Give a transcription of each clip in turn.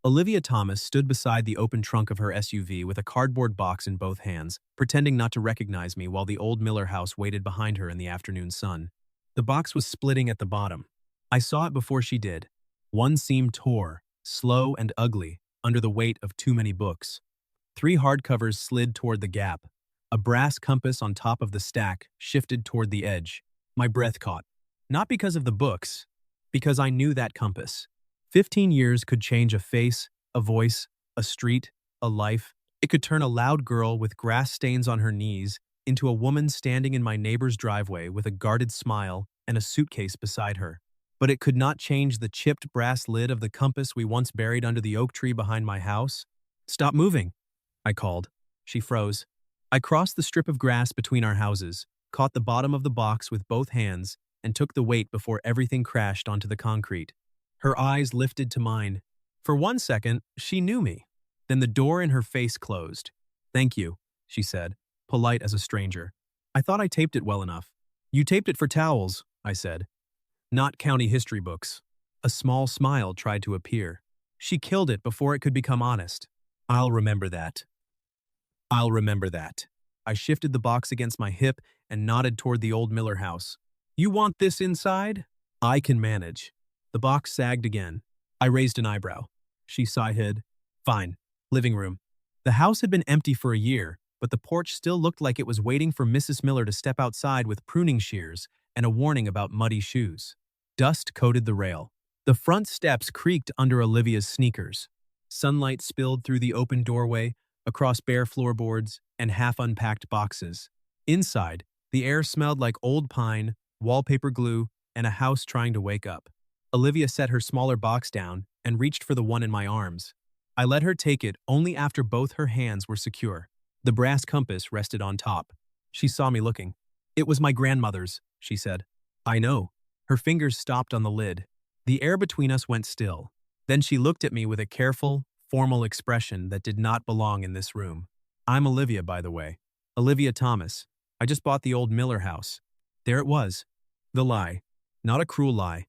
Olivia Thomas stood beside the open trunk of her SUV with a cardboard box in both hands, pretending not to recognize me while the old Miller house waited behind her in the afternoon sun. The box was splitting at the bottom. I saw it before she did. One seam tore, slow and ugly, under the weight of too many books. 3 hardcovers slid toward the gap. A brass compass on top of the stack shifted toward the edge. My breath caught. Not because of the books, because I knew that compass. 15 years could change a face, a voice, a street, a life. It could turn a loud girl with grass stains on her knees into a woman standing in my neighbor's driveway with a guarded smile and a suitcase beside her. But it could not change the chipped brass lid of the compass we once buried under the oak tree behind my house. "Stop moving," I called. She froze. I crossed the strip of grass between our houses, caught the bottom of the box with both hands, and took the weight before everything crashed onto the concrete. Her eyes lifted to mine. For 1 second, she knew me. Then the door in her face closed. "Thank you," she said, polite as a stranger. "I thought I taped it well enough." "You taped it for towels," I said. "Not county history books." A small smile tried to appear. "She killed it before it could become honest." "I'll remember that." "I'll remember that." I shifted the box against my hip and nodded toward the old Miller house. "You want this inside?" "I can manage." The box sagged again. I raised an eyebrow. She sighed. "Fine. Living room." The house had been empty for a year, but the porch still looked like it was waiting for Mrs. Miller to step outside with pruning shears and a warning about muddy shoes. Dust coated the rail. The front steps creaked under Olivia's sneakers. Sunlight spilled through the open doorway, across bare floorboards and half-unpacked boxes. Inside, the air smelled like old pine, wallpaper glue, and a house trying to wake up. Olivia set her smaller box down and reached for the one in my arms. I let her take it only after both her hands were secure. The brass compass rested on top. She saw me looking. "It was my grandmother's," she said. "I know." Her fingers stopped on the lid. The air between us went still. Then she looked at me with a careful, formal expression that did not belong in this room. "I'm Olivia, by the way. Olivia Thomas. I just bought the old Miller house." There it was. The lie. Not a cruel lie.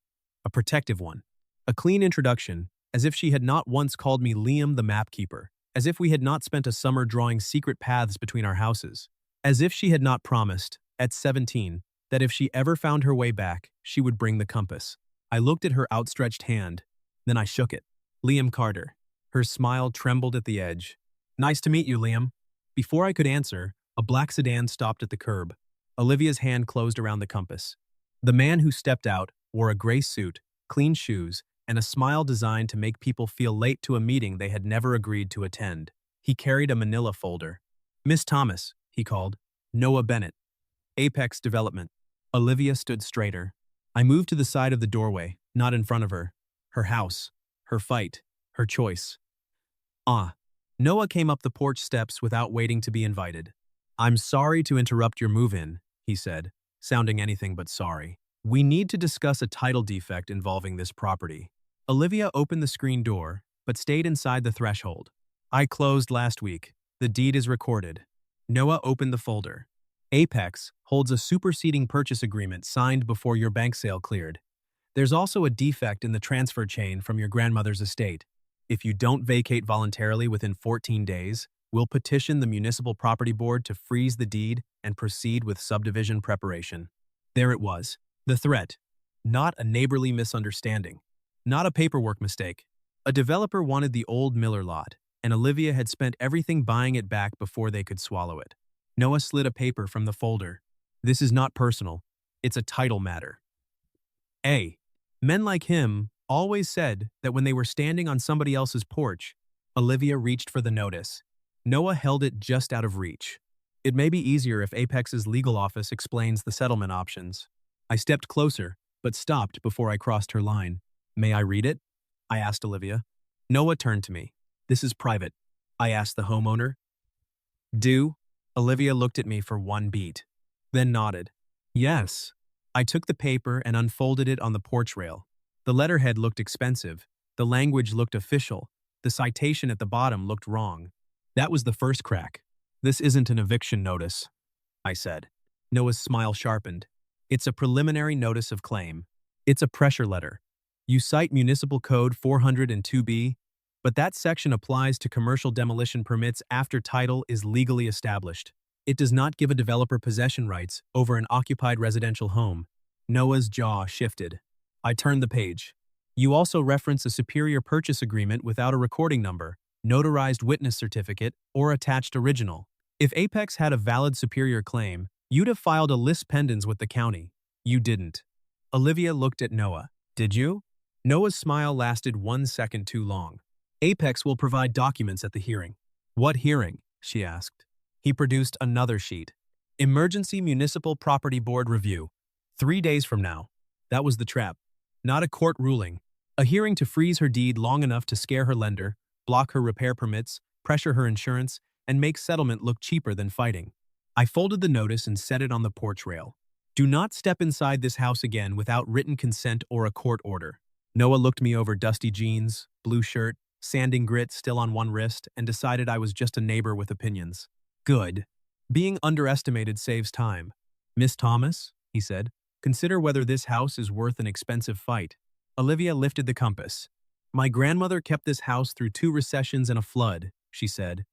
A protective one. A clean introduction, as if she had not once called me Liam the mapkeeper. As if we had not spent a summer drawing secret paths between our houses. As if she had not promised, at 17, that if she ever found her way back, she would bring the compass. I looked at her outstretched hand. Then I shook it. "Liam Carter." Her smile trembled at the edge. "Nice to meet you, Liam." Before I could answer, a black sedan stopped at the curb. Olivia's hand closed around the compass. The man who stepped out wore a gray suit, clean shoes, and a smile designed to make people feel late to a meeting they had never agreed to attend. He carried a manila folder. "Miss Thomas," he called. "Noah Bennett. Apex Development." Olivia stood straighter. I moved to the side of the doorway, not in front of her. Her house. Her fight. Her choice. "Ah." Noah came up the porch steps without waiting to be invited. "I'm sorry to interrupt your move-in," he said, sounding anything but sorry. "We need to discuss a title defect involving this property." Olivia opened the screen door, but stayed inside the threshold. "I closed last week. The deed is recorded." Noah opened the folder. "Apex holds a superseding purchase agreement signed before your bank sale cleared. There's also a defect in the transfer chain from your grandmother's estate. If you don't vacate voluntarily within 14 days, we'll petition the Municipal Property Board to freeze the deed and proceed with subdivision preparation." There it was. The threat. Not a neighborly misunderstanding. Not a paperwork mistake. A developer wanted the old Miller lot, and Olivia had spent everything buying it back before they could swallow it. Noah slid a paper from the folder. "This is not personal. It's a title matter." Men like him always said that when they were standing on somebody else's porch, Olivia reached for the notice. Noah held it just out of reach. "It may be easier if Apex's legal office explains the settlement options." I stepped closer, but stopped before I crossed her line. "May I read it?" I asked Olivia. Noah turned to me. "This is private," I asked the homeowner. "Do?" Olivia looked at me for one beat, then nodded. "Yes." I took the paper and unfolded it on the porch rail. The letterhead looked expensive. The language looked official. The citation at the bottom looked wrong. That was the first crack. "This isn't an eviction notice," I said. Noah's smile sharpened. "It's a preliminary notice of claim. It's a pressure letter. You cite Municipal Code 402B, but that section applies to commercial demolition permits after title is legally established. It does not give a developer possession rights over an occupied residential home. Noah's jaw shifted. I turned the page. You also reference a superior purchase agreement without a recording number, notarized witness certificate, or attached original. If Apex had a valid superior claim, you'd have filed a lis pendens with the county. You didn't. Olivia looked at Noah. Did you? Noah's smile lasted 1 second too long. Apex will provide documents at the hearing. What hearing? She asked. He produced another sheet. Emergency Municipal Property Board Review. 3 days from now. That was the trap. Not a court ruling. A hearing to freeze her deed long enough to scare her lender, block her repair permits, pressure her insurance, and make settlement look cheaper than fighting. I folded the notice and set it on the porch rail. Do not step inside this house again without written consent or a court order. Noah looked me over dusty jeans, blue shirt, sanding grit still on one wrist, and decided I was just a neighbor with opinions. Good. Being underestimated saves time. Miss Thomas, he said, consider whether this house is worth an expensive fight. Olivia lifted the compass. My grandmother kept this house through 2 recessions and a flood, she said.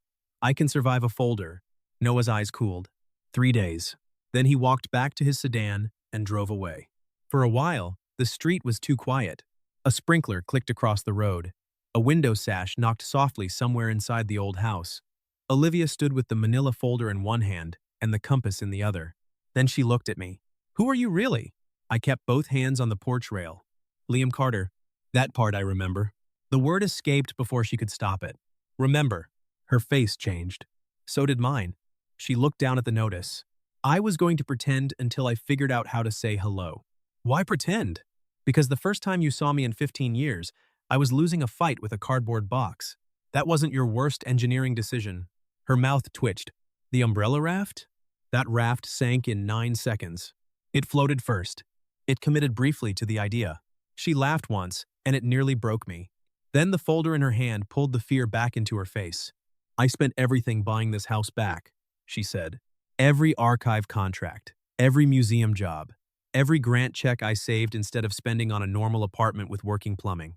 I can survive a folder. Noah's eyes cooled. 3 days. Then he walked back to his sedan and drove away. For a while, the street was too quiet. A sprinkler clicked across the road. A window sash knocked softly somewhere inside the old house. Olivia stood with the manila folder in one hand and the compass in the other. Then she looked at me. Who are you really? I kept both hands on the porch rail. Liam Carter. That part I remember. The word escaped before she could stop it. Remember. Her face changed. So did mine. She looked down at the notice. I was going to pretend until I figured out how to say hello. Why pretend? Because the first time you saw me in 15 years, I was losing a fight with a cardboard box. That wasn't your worst engineering decision. Her mouth twitched. The umbrella raft? That raft sank in 9 seconds. It floated first. It committed briefly to the idea. She laughed once, and it nearly broke me. Then the folder in her hand pulled the fear back into her face. I spent everything buying this house back, she said. Every archive contract, every museum job, every grant check I saved instead of spending on a normal apartment with working plumbing.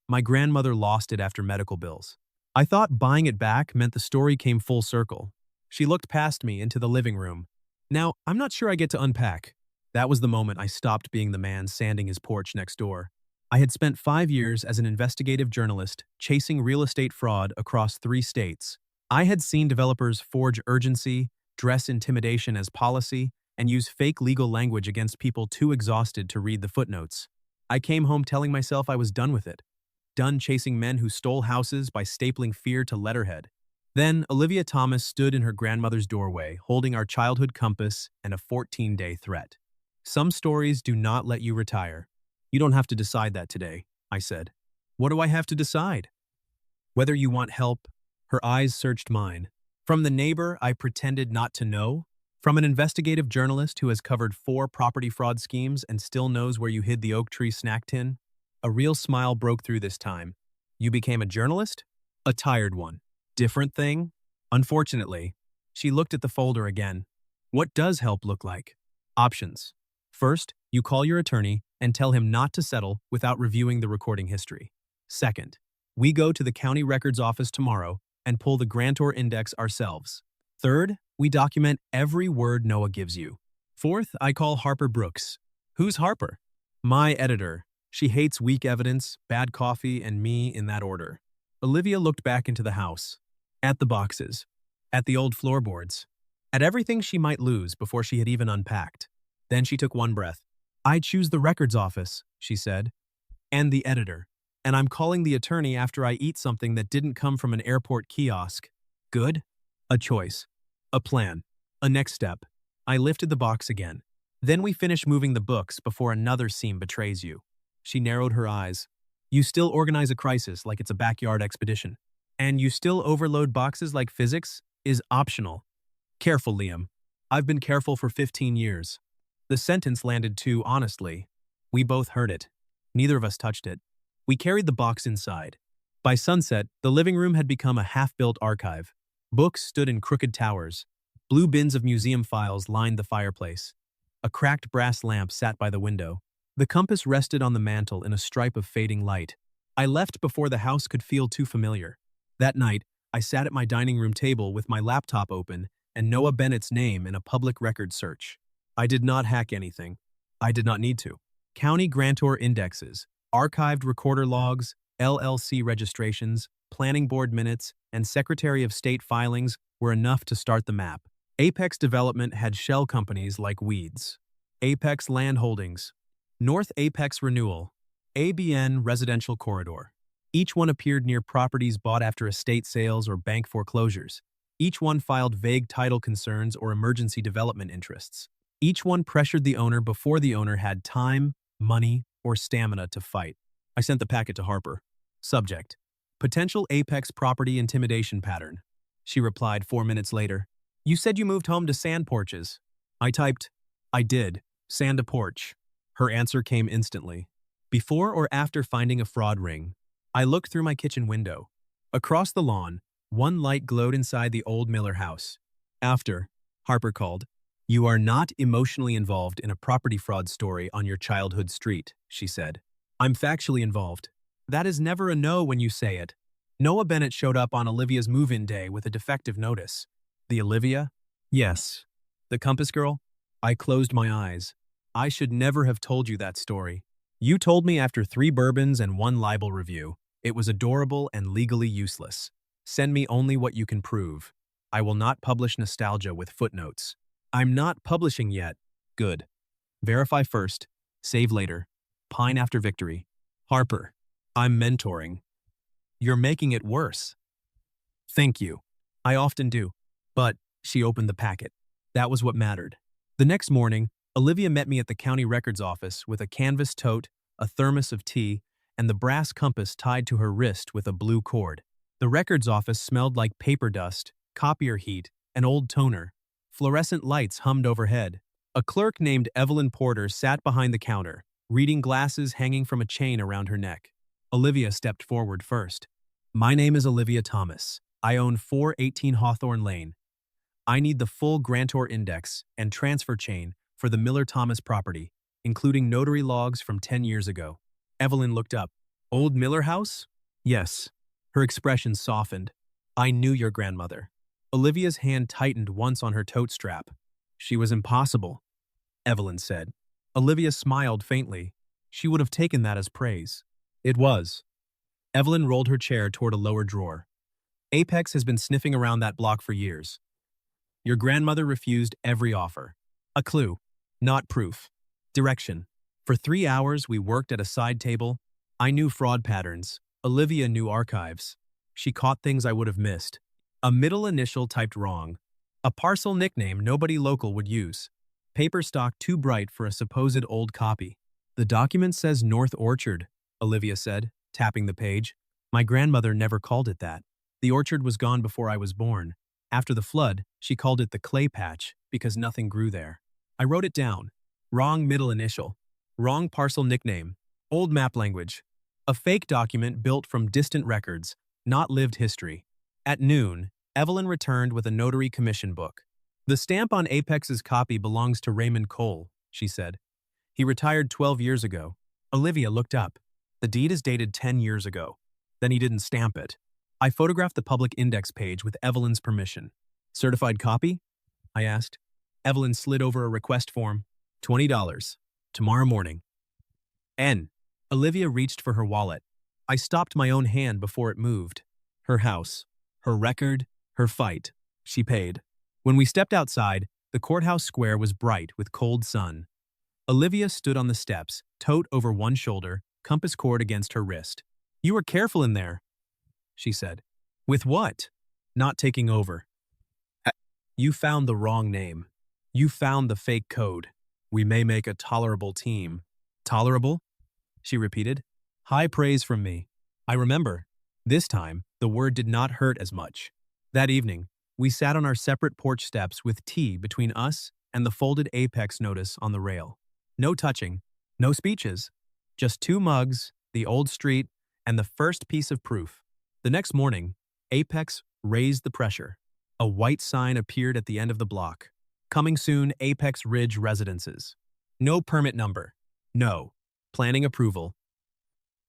My grandmother lost it after medical bills. I thought buying it back meant the story came full circle. She looked past me into the living room. Now, I'm not sure I get to unpack. That was the moment I stopped being the man sanding his porch next door. I had spent 5 years as an investigative journalist chasing real estate fraud across 3 states. I had seen developers forge urgency, dress intimidation as policy, and use fake legal language against people too exhausted to read the footnotes. I came home telling myself I was done with it. Done chasing men who stole houses by stapling fear to letterhead. Then, Olivia Thomas stood in her grandmother's doorway, holding our childhood compass and a 14-day threat. Some stories do not let you retire. You don't have to decide that today, I said. What do I have to decide? Whether you want help. Her eyes searched mine. From the neighbor I pretended not to know? From an investigative journalist who has covered 4 property fraud schemes and still knows where you hid the oak tree snack tin? A real smile broke through this time. You became a journalist? A tired one. Different thing? Unfortunately. She looked at the folder again. What does help look like? Options. First, you call your attorney and tell him not to settle without reviewing the recording history. Second, we go to the county records office tomorrow and pull the grantor index ourselves. Third, we document every word Noah gives you. Fourth, I call Harper Brooks. Who's Harper? My editor. She hates weak evidence, bad coffee, and me in that order. Olivia looked back into the house. At the boxes. At the old floorboards. At everything she might lose before she had even unpacked. Then she took one breath. I choose the records office, she said. And the editor. And I'm calling the attorney after I eat something that didn't come from an airport kiosk. Good? A choice. A plan. A next step. I lifted the box again. Then we finish moving the books before another seam betrays you. She narrowed her eyes. You still organize a crisis like it's a backyard expedition. And you still overload boxes like physics is optional. Careful, Liam. I've been careful for 15 years. The sentence landed too honestly. We both heard it. Neither of us touched it. We carried the box inside. By sunset, the living room had become a half-built archive. Books stood in crooked towers. Blue bins of museum files lined the fireplace. A cracked brass lamp sat by the window. The compass rested on the mantel in a stripe of fading light. I left before the house could feel too familiar. That night, I sat at my dining room table with my laptop open and Noah Bennett's name in a public record search. I did not hack anything. I did not need to. County grantor indexes, archived recorder logs, LLC registrations, planning board minutes, and Secretary of State filings were enough to start the map. Apex Development had shell companies like Weeds, Apex Land Holdings, North Apex Renewal, ABN Residential Corridor. Each one appeared near properties bought after estate sales or bank foreclosures. Each one filed vague title concerns or emergency development interests. Each one pressured the owner before the owner had time, money, or stamina to fight. I sent the packet to Harper. Subject: Potential Apex Property Intimidation Pattern. She replied 4 minutes later. You said you moved home to sand porches. I typed, I did. Sand a porch. Her answer came instantly. Before or after finding a fraud ring, I looked through my kitchen window. Across the lawn, one light glowed inside the old Miller house. After, Harper called. You are not emotionally involved in a property fraud story on your childhood street, she said. I'm factually involved. That is never a no when you say it. Noah Bennett showed up on Olivia's move-in day with a defective notice. The Olivia? Yes. The Compass Girl? I closed my eyes. I should never have told you that story. You told me after 3 bourbons and 1 libel review. It was adorable and legally useless. Send me only what you can prove. I will not publish nostalgia with footnotes. I'm not publishing yet. Good. Verify first. Save later. Pine after victory. Harper. I'm mentoring. You're making it worse. Thank you. I often do. But she opened the packet. That was what mattered. The next morning, Olivia met me at the county records office with a canvas tote, a thermos of tea, and the brass compass tied to her wrist with a blue cord. The records office smelled like paper dust, copier heat, and old toner. Fluorescent lights hummed overhead. A clerk named Evelyn Porter sat behind the counter, reading glasses hanging from a chain around her neck. Olivia stepped forward first. My name is Olivia Thomas. I own 418 Hawthorne Lane. I need the full grantor index and transfer chain for the Miller-Thomas property, including notary logs from 10 years ago. Evelyn looked up. Old Miller House? Yes. Her expression softened. I knew your grandmother. Olivia's hand tightened once on her tote strap. She was impossible, Evelyn said. Olivia smiled faintly. She would have taken that as praise. It was. Evelyn rolled her chair toward a lower drawer. Apex has been sniffing around that block for years. Your grandmother refused every offer. A clue, not proof. Direction. For 3 hours, we worked at a side table. I knew fraud patterns. Olivia knew archives. She caught things I would have missed. A middle initial typed wrong. A parcel nickname nobody local would use. Paper stock too bright for a supposed old copy. The document says North Orchard, Olivia said, tapping the page. My grandmother never called it that. The orchard was gone before I was born. After the flood, she called it the clay patch because nothing grew there. I wrote it down. Wrong middle initial. Wrong parcel nickname. Old map language. A fake document built from distant records, not lived history. At noon, Evelyn returned with a notary commission book. The stamp on Apex's copy belongs to Raymond Cole, she said. He retired 12 years ago. Olivia looked up. The deed is dated 10 years ago. Then he didn't stamp it. I photographed the public index page with Evelyn's permission. Certified copy? I asked. Evelyn slid over a request form. $20. Tomorrow morning. N. Olivia reached for her wallet. I stopped my own hand before it moved. Her house. Her record. Her fight. She paid. When we stepped outside, the courthouse square was bright with cold sun. Olivia stood on the steps, tote over one shoulder, compass cord against her wrist. You were careful in there, she said. With what? Not taking over. You found the wrong name. You found the fake code. We may make a tolerable team. Tolerable? She repeated. High praise from me. I remember. This time, the word did not hurt as much. That evening, we sat on our separate porch steps with tea between us and the folded Apex notice on the rail. No touching, no speeches, just 2 mugs, the old street, and the first piece of proof. The next morning, Apex raised the pressure. A white sign appeared at the end of the block. Coming soon, Apex Ridge Residences. No permit number. No. Planning approval.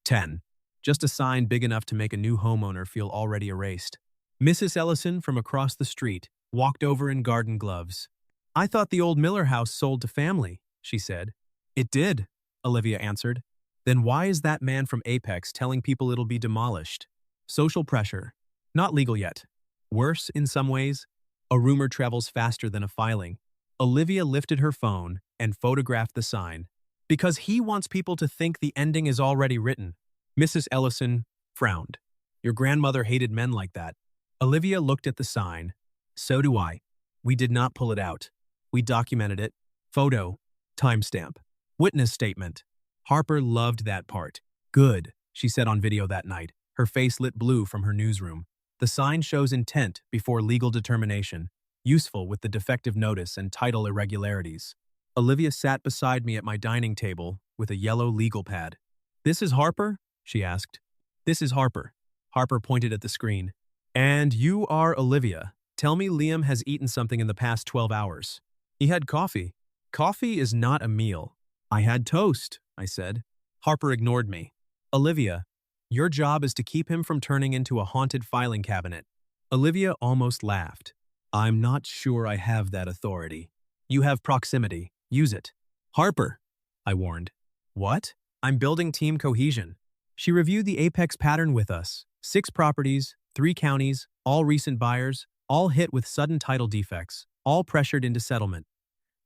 10. Just a sign big enough to make a new homeowner feel already erased. Mrs. Ellison from across the street walked over in garden gloves. "I thought the old Miller house sold to family," she said. "It did," Olivia answered. "Then why is that man from Apex telling people it'll be demolished?" Social pressure. Not legal yet. Worse in some ways. A rumor travels faster than a filing. Olivia lifted her phone and photographed the sign. "Because he wants people to think the ending is already written." Mrs. Ellison frowned. "Your grandmother hated men like that." Olivia looked at the sign. "So do I. We did not pull it out. We documented it. Photo. Timestamp. Witness statement." Harper loved that part. "Good," she said on video that night, her face lit blue from her newsroom. "The sign shows intent before legal determination. Useful with the defective notice and title irregularities." Olivia sat beside me at my dining table with a yellow legal pad. "This is Harper?" she asked. "This is Harper." Harper pointed at the screen. "And you are Olivia. Tell me Liam has eaten something in the past 12 hours. He had coffee." "Coffee is not a meal." "I had toast," I said. Harper ignored me. "Olivia, your job is to keep him from turning into a haunted filing cabinet." Olivia almost laughed. "I'm not sure I have that authority." "You have proximity. Use it." "Harper," I warned. "What?" "I'm building team cohesion." She reviewed the Apex pattern with us. 6 properties, 3 counties, all recent buyers, all hit with sudden title defects, all pressured into settlement.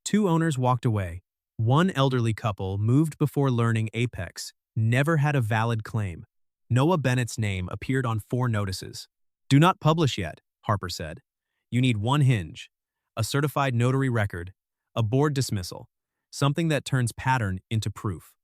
2 owners walked away. 1 elderly couple moved before learning Apex never had a valid claim. Noah Bennett's name appeared on 4 notices. "Do not publish yet," Harper said. "You need 1 hinge, a certified notary record, a board dismissal, something that turns pattern into proof."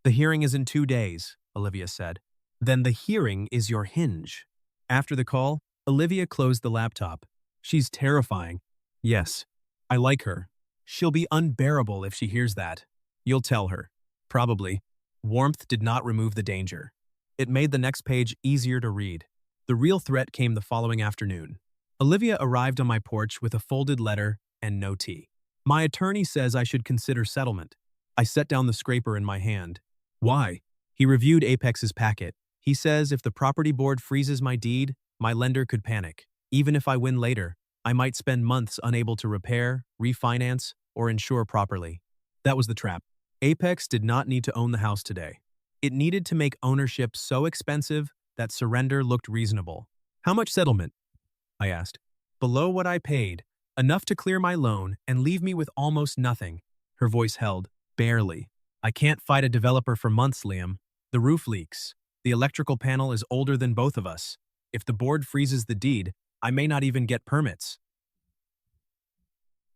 "The hearing is in 2 days," Olivia said. "Then the hearing is your hinge." After the call, Olivia closed the laptop. "She's terrifying." "Yes, I like her. She'll be unbearable if she hears that." "You'll tell her." "Probably." Warmth did not remove the danger. It made the next page easier to read. The real threat came the following afternoon. Olivia arrived on my porch with a folded letter and no tea. "My attorney says I should consider settlement." I set down the scraper in my hand. "Why?" He reviewed Apex's packet. "He says if the property board freezes my deed, my lender could panic. Even if I win later, I might spend months unable to repair, refinance, or insure properly." That was the trap. Apex did not need to own the house today. It needed to make ownership so expensive that surrender looked reasonable. "How much settlement?" I asked. "Below what I paid, enough to clear my loan and leave me with almost nothing." Her voice held. "Barely. I can't fight a developer for months, Liam. The roof leaks. The electrical panel is older than both of us. If the board freezes the deed, I may not even get permits."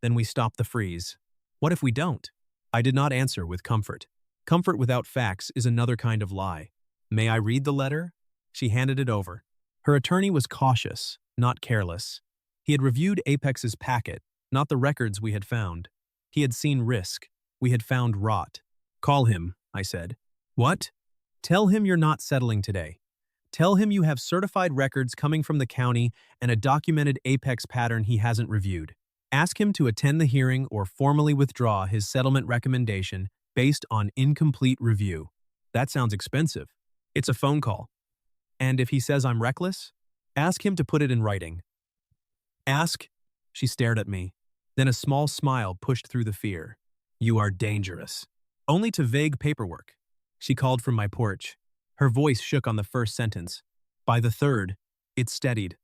"Then we stop the freeze." "What if we don't?" I did not answer with comfort. Comfort without facts is another kind of lie. "May I read the letter?" She handed it over. Her attorney was cautious, not careless. He had reviewed Apex's packet, not the records we had found. He had seen risk. We had found rot. "Call him," I said. "What?" "Tell him you're not settling today. Tell him you have certified records coming from the county and a documented Apex pattern he hasn't reviewed. Ask him to attend the hearing or formally withdraw his settlement recommendation based on incomplete review." That sounds expensive. It's a phone call. "And if he says I'm reckless?" "Ask him to put it in writing." "Ask?" She stared at me. Then a small smile pushed through the fear. "You are dangerous." "Only to vague paperwork." She called from my porch. Her voice shook on the first sentence. By the 3rd, it steadied.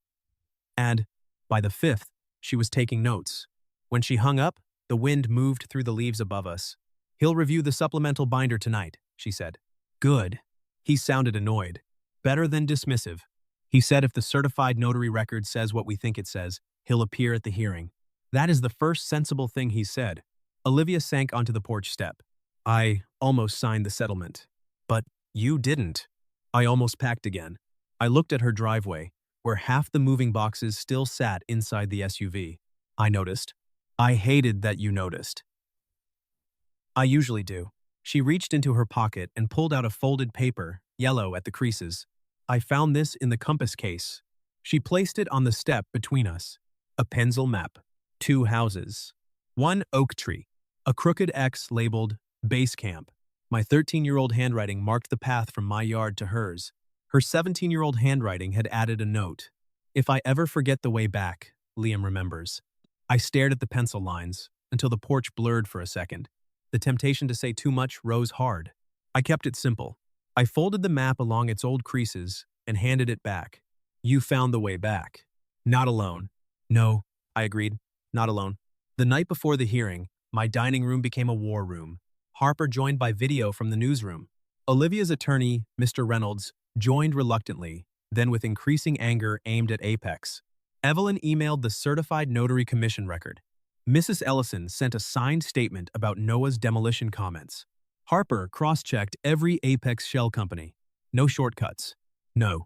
And by the 5th, she was taking notes. When she hung up, the wind moved through the leaves above us. "He'll review the supplemental binder tonight," she said. "Good." He sounded annoyed. "Better than dismissive." He said if the certified notary record says what we think it says, he'll appear at the hearing. That is the first sensible thing he said. Olivia sank onto the porch step. "I almost signed the settlement." "But you didn't." I almost packed again. I looked at her driveway, where half the moving boxes still sat inside the SUV. I noticed. "I hated that you noticed." "I usually do." She reached into her pocket and pulled out a folded paper, yellow at the creases. "I found this in the compass case." She placed it on the step between us. A pencil map. 2 houses. 1 oak tree. A crooked X labeled Base Camp. My 13-year-old handwriting marked the path from my yard to hers. Her 17-year-old handwriting had added a note. If I ever forget the way back, Liam remembers. I stared at the pencil lines until the porch blurred for a second. The temptation to say too much rose hard. I kept it simple. I folded the map along its old creases and handed it back. You found the way back. Not alone. No, I agreed. Not alone. The night before the hearing, my dining room became a war room. Harper joined by video from the newsroom. Olivia's attorney, Mr. Reynolds, joined reluctantly, then with increasing anger aimed at Apex. Evelyn emailed the certified notary commission record. Mrs. Ellison sent a signed statement about Noah's demolition comments. Harper cross-checked every Apex shell company. No shortcuts. No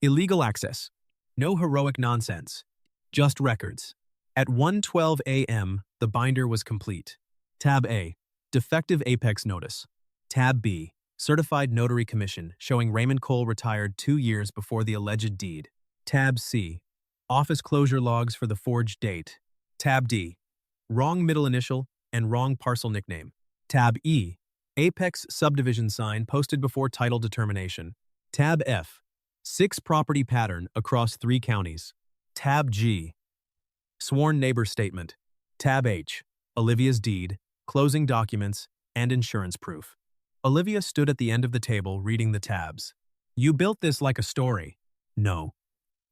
illegal access. No heroic nonsense. Just records. At 1:12 a.m., the binder was complete. Tab A, defective Apex notice. Tab B, certified notary commission showing Raymond Cole retired 2 years before the alleged deed. Tab C, office closure logs for the forged date. Tab D, wrong middle initial and wrong parcel nickname. Tab E, Apex subdivision sign posted before title determination. Tab F, 6 property pattern across 3 counties. Tab G, sworn neighbor statement. Tab H, Olivia's deed, closing documents, and insurance proof. Olivia stood at the end of the table reading the tabs. You built this like a story. No.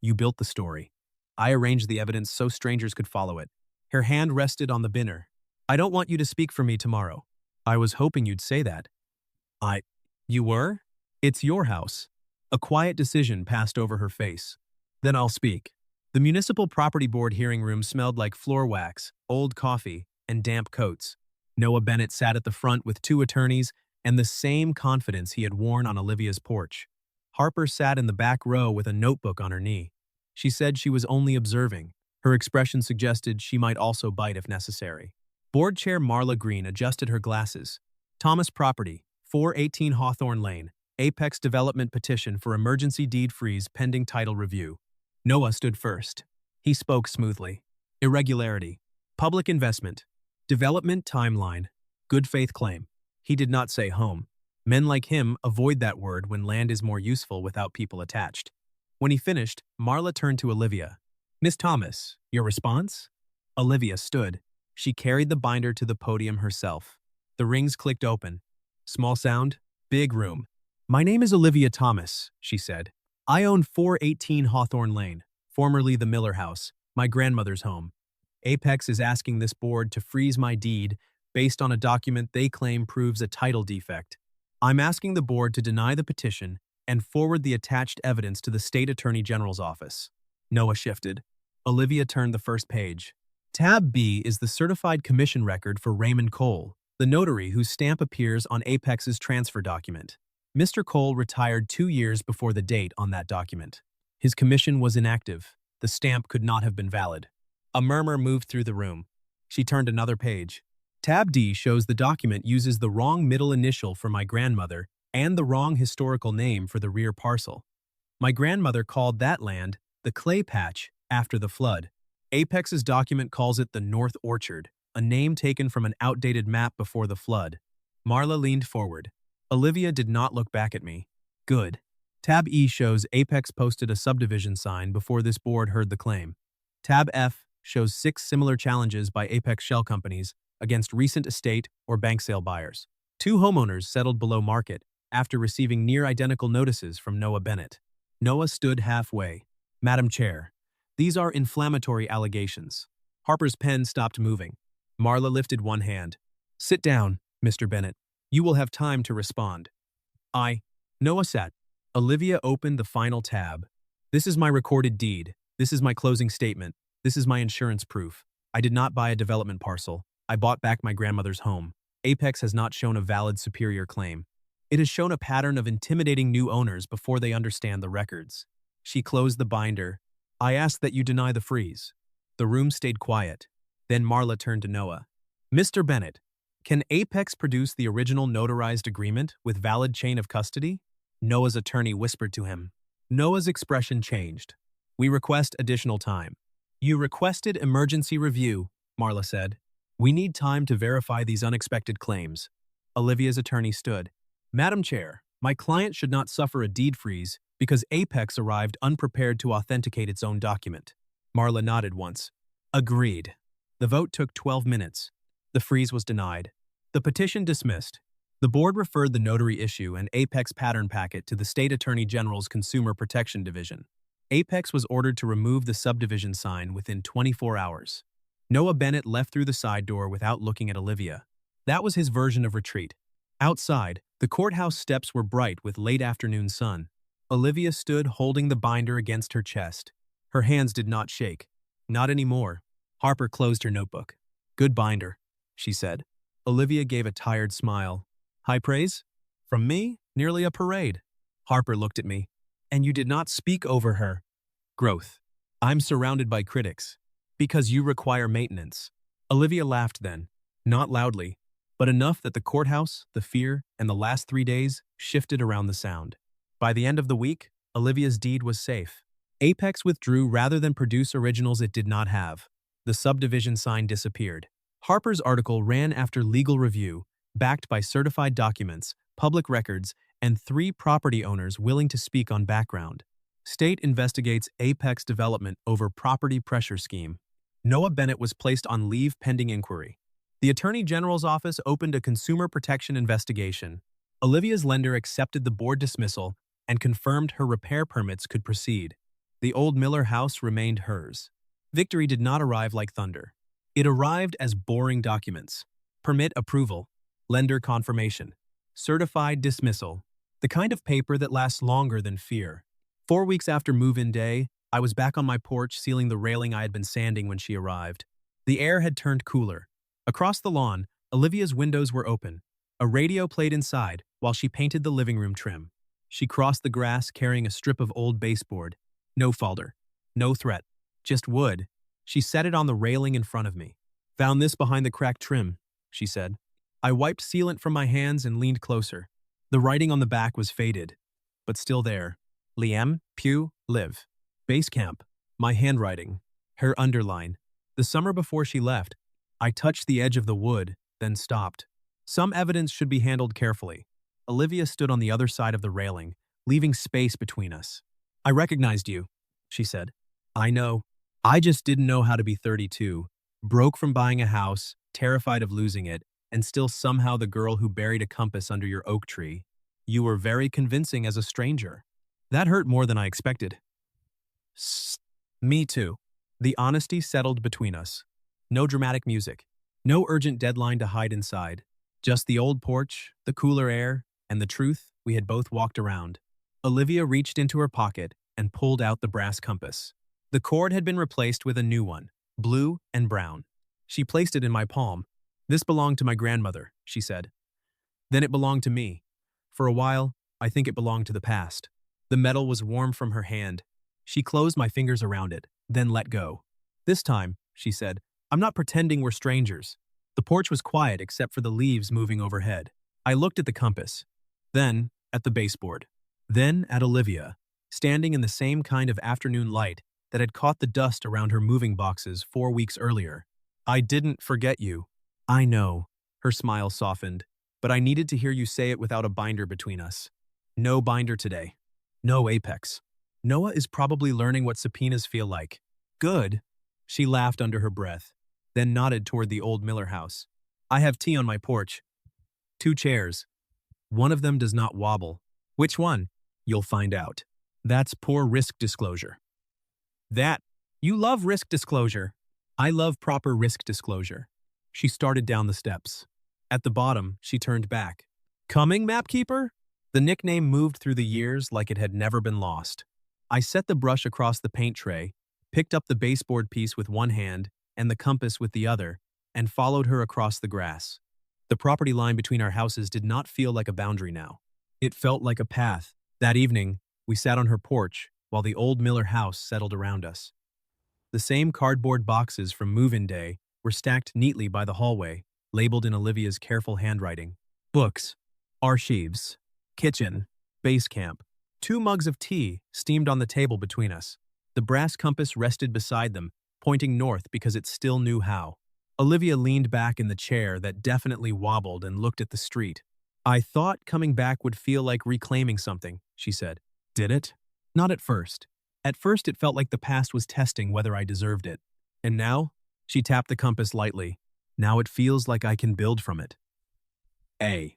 You built the story. I arranged the evidence so strangers could follow it. Her hand rested on the binner. I don't want you to speak for me tomorrow. I was hoping you'd say that. You were? It's your house. A quiet decision passed over her face. Then I'll speak. The Municipal Property Board hearing room smelled like floor wax, old coffee, and damp coats. Noah Bennett sat at the front with 2 attorneys and the same confidence he had worn on Olivia's porch. Harper sat in the back row with a notebook on her knee. She said she was only observing. Her expression suggested she might also bite if necessary. Board Chair Marla Green adjusted her glasses. Thomas Property, 418 Hawthorne Lane, Apex Development petition for emergency deed freeze pending title review. Noah stood first. He spoke smoothly. Irregularity. Public investment. Development timeline. Good faith claim. He did not say home. Men like him avoid that word when land is more useful without people attached. When he finished, Marla turned to Olivia. Miss Thomas, your response? Olivia stood. She carried the binder to the podium herself. The rings clicked open. Small sound, big room. My name is Olivia Thomas, she said. I own 418 Hawthorne Lane, formerly the Miller House, my grandmother's home. Apex is asking this board to freeze my deed based on a document they claim proves a title defect. I'm asking the board to deny the petition and forward the attached evidence to the State Attorney General's office. Noah shifted. Olivia turned the first page. Tab B is the certified commission record for Raymond Cole, the notary whose stamp appears on Apex's transfer document. Mr. Cole retired 2 years before the date on that document. His commission was inactive. The stamp could not have been valid. A murmur moved through the room. She turned another page. Tab D shows the document uses the wrong middle initial for my grandmother and the wrong historical name for the rear parcel. My grandmother called that land the Clay Patch after the flood. Apex's document calls it the North Orchard, a name taken from an outdated map before the flood. Marla leaned forward. Olivia did not look back at me. Good. Tab E shows Apex posted a subdivision sign before this board heard the claim. Tab F shows 6 similar challenges by Apex shell companies against recent estate or bank sale buyers. 2 homeowners settled below market after receiving near-identical notices from Noah Bennett. Noah stood halfway. Madam Chair, these are inflammatory allegations. Harper's pen stopped moving. Marla lifted one hand. Sit down, Mr. Bennett. You will have time to respond. Noah sat. Olivia opened the final tab. This is my recorded deed. This is my closing statement. This is my insurance proof. I did not buy a development parcel. I bought back my grandmother's home. Apex has not shown a valid superior claim. It has shown a pattern of intimidating new owners before they understand the records. She closed the binder. I ask that you deny the freeze. The room stayed quiet. Then Marla turned to Noah. Mr. Bennett, can Apex produce the original notarized agreement with valid chain of custody? Noah's attorney whispered to him. Noah's expression changed. We request additional time. You requested emergency review, Marla said. We need time to verify these unexpected claims. Olivia's attorney stood. Madam Chair, My client should not suffer a deed freeze because Apex arrived unprepared to authenticate its own document. Marla nodded once. Agreed. The vote took 12 minutes. The freeze was denied. The petition dismissed. The board referred the notary issue and Apex pattern packet to the State Attorney General's Consumer Protection Division. Apex was ordered to remove the subdivision sign within 24 hours. Noah Bennett left through the side door without looking at Olivia. That was his version of retreat. Outside, the courthouse steps were bright with late afternoon sun. Olivia stood holding the binder against her chest. Her hands did not shake. Not anymore. Harper closed her notebook. Good binder, she said. Olivia gave a tired smile. High praise? From me? Nearly a parade. Harper looked at me. And you did not speak over her. Growth. I'm surrounded by critics. Because you require maintenance. Olivia laughed then. Not loudly, but enough that the courthouse, the fear, and the last 3 days shifted around the sound. By the end of the week, Olivia's deed was safe. Apex withdrew rather than produce originals it did not have. The subdivision sign disappeared. Harper's article ran after legal review, backed by certified documents, public records, and 3 property owners willing to speak on background. State investigates Apex development over property pressure scheme. Noah Bennett was placed on leave pending inquiry. The Attorney General's office opened a consumer protection investigation. Olivia's lender accepted the board dismissal and confirmed her repair permits could proceed. The old Miller house remained hers. Victory did not arrive like thunder. It arrived as boring documents. Permit approval, lender confirmation, certified dismissal, the kind of paper that lasts longer than fear. 4 weeks after move-in day, I was back on my porch sealing the railing I had been sanding when she arrived. The air had turned cooler. Across the lawn, Olivia's windows were open. A radio played inside while she painted the living room trim. She crossed the grass carrying a strip of old baseboard. No folder. No threat. Just wood. She set it on the railing in front of me. Found this behind the cracked trim, she said. I wiped sealant from my hands and leaned closer. The writing on the back was faded, but still there. Liam, Pew, Live. Base camp. My handwriting. Her underline. The summer before she left, I touched the edge of the wood, then stopped. Some evidence should be handled carefully. Olivia stood on the other side of the railing, leaving space between us. I recognized you, she said. I know. I just didn't know how to be 32, broke from buying a house, terrified of losing it, and still somehow the girl who buried a compass under your oak tree. You were very convincing as a stranger. That hurt more than I expected. Me too. The honesty settled between us. No dramatic music. No urgent deadline to hide inside. Just the old porch, the cooler air, and the truth we had both walked around. Olivia reached into her pocket and pulled out the brass compass. The cord had been replaced with a new one, blue and brown. She placed it in my palm. This belonged to my grandmother, she said. Then it belonged to me. For a while, I think it belonged to the past. The metal was warm from her hand. She closed my fingers around it, then let go. This time, she said, I'm not pretending we're strangers. The porch was quiet except for the leaves moving overhead. I looked at the compass, then at the baseboard, then at Olivia, standing in the same kind of afternoon light that had caught the dust around her moving boxes 4 weeks earlier. I didn't forget you. I know. Her smile softened, but I needed to hear you say it without a binder between us. No binder today. No Apex. Noah is probably learning what subpoenas feel like. Good. She laughed under her breath, then nodded toward the old Miller house. I have tea on my porch. 2 chairs. One of them does not wobble. Which one? You'll find out. That's poor risk disclosure. You love risk disclosure. I love proper risk disclosure. She started down the steps. At the bottom, she turned back. Coming, mapkeeper? The nickname moved through the years like it had never been lost. I set the brush across the paint tray, picked up the baseboard piece with one hand and the compass with the other, and followed her across the grass. The property line between our houses did not feel like a boundary now. It felt like a path. That evening, we sat on her porch while the old Miller house settled around us. The same cardboard boxes from move-in day were stacked neatly by the hallway, labeled in Olivia's careful handwriting. Books, archives, kitchen, base camp. 2 mugs of tea steamed on the table between us. The brass compass rested beside them, pointing north because it still knew how. Olivia leaned back in the chair that definitely wobbled and looked at the street. I thought coming back would feel like reclaiming something, she said. Did it? Not at first. At first, it felt like the past was testing whether I deserved it. And now? She tapped the compass lightly. Now it feels like I can build from it. A.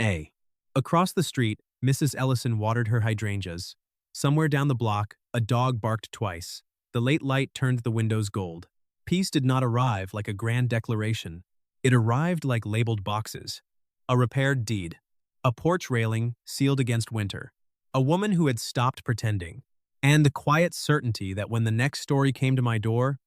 A. Across the street, Mrs. Ellison watered her hydrangeas. Somewhere down the block, a dog barked twice. The late light turned the windows gold. Peace did not arrive like a grand declaration. It arrived like labeled boxes. A repaired deed. A porch railing sealed against winter. A woman who had stopped pretending. And the quiet certainty that when the next story came to my door,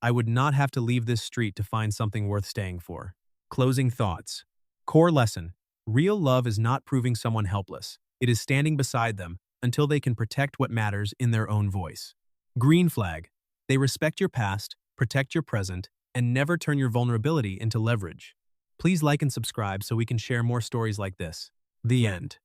I would not have to leave this street to find something worth staying for. Closing thoughts. Core lesson. Real love is not proving someone helpless. It is standing beside them until they can protect what matters in their own voice. Green flag. They respect your past, protect your present, and never turn your vulnerability into leverage. Please like and subscribe so we can share more stories like this. The end.